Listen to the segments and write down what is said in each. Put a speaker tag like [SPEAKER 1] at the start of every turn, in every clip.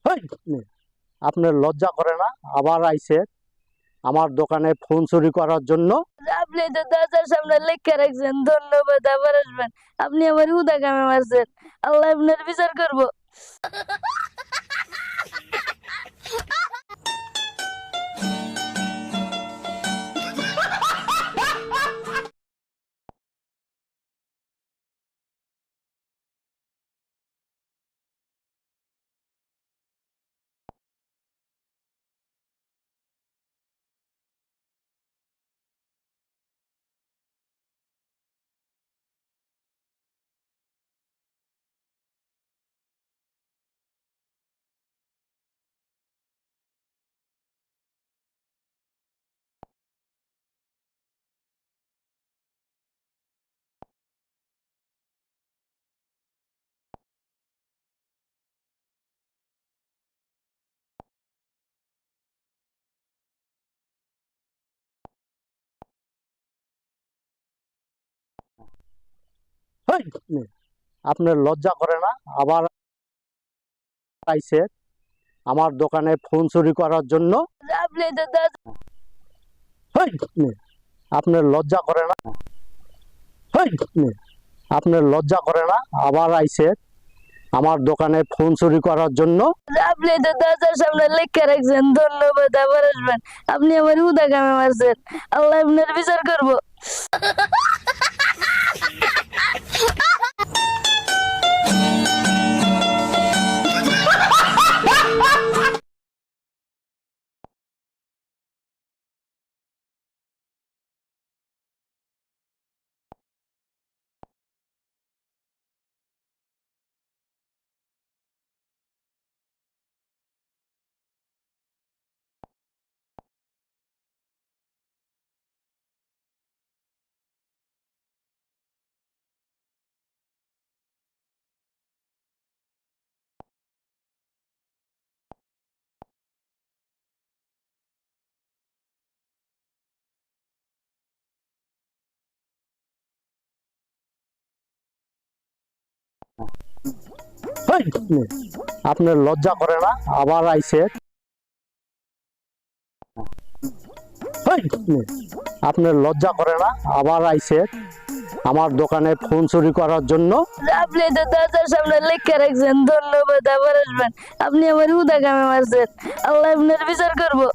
[SPEAKER 1] হেই, আপনার লজ্জা করে না? আবার আইছে আমার দোকানে ফোন চুরি করার জন্য।
[SPEAKER 2] আপনি তো দরজার সামনে লেখা রাখছেন ধন্যবাদ আবার আসবেন। আপনি আমার হুদা কামে মারছেন। আল্লাহ আপনার বিচার করবো।
[SPEAKER 1] হেই, আপনার লজ্জা করে না? আবার আইছে আমার দোকানে ফোন চুরি করার জন্য।
[SPEAKER 2] আপনি তো দরজা
[SPEAKER 1] হেই, আপনার লজ্জা করে না? হেই, আপনার লজ্জা করে না? আবার আইছে আমার দোকানে ফোন চুরি করার জন্য।
[SPEAKER 2] আপনি তো দরজার সামনে লেখা রাখছেন ধন্যবাদ আবার আসবেন। আপনি আমার হুদা কামে মারছেন। আল্লাহ আপনার বিচার করবো।
[SPEAKER 1] হেই, আপনার লজ্জা করে না? আবার আইছে। হেই, আপনার লজ্জা করে না? আবার আইছে আমার দোকানে ফোন চুরি করার জন্য।
[SPEAKER 2] আপনি তো দরজার সামনে লেখা রাখছেন ধন্যবাদ আবার আসবেন। আপনি আমার হুদা কামে মারছেন। আল্লাহ আপনার বিচার করবো।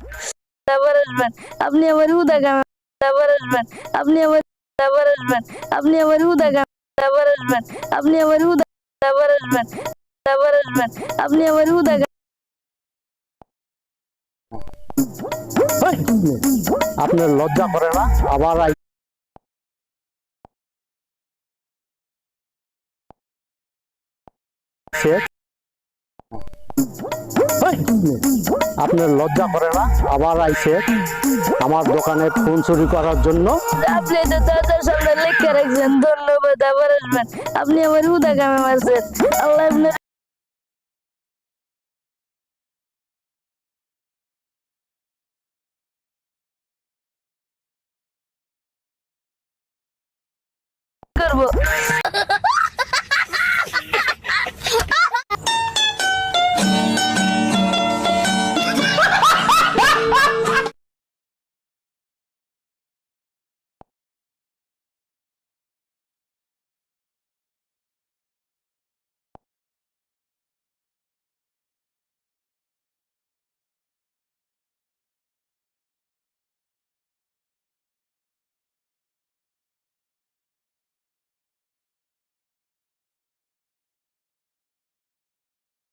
[SPEAKER 2] আবার আসবেন। আপনি আমার হুদা কামে আবার আসবেন। আপনি আমার আবার আসবেন। আপনি আমার হুদা কামে আবার আসবেন। আপনি আমার হুদা আবার আসবেন। আবার আসবেন। আপনি আমার হুদা
[SPEAKER 1] হেই, আপনার লজ্জা করে না? আবার আইছে। হেই, আপনার লজ্জা করে না? আবার আইছে আমার দোকানে ফোন চুরি করার জন্য।
[SPEAKER 2] আপনি তো দরজার সামনে লেখা রাখছেন ধন্যবাদ আবার আসবেন। আপনি আমার হুদা কামে মারছেন। আল্লাহ আপনার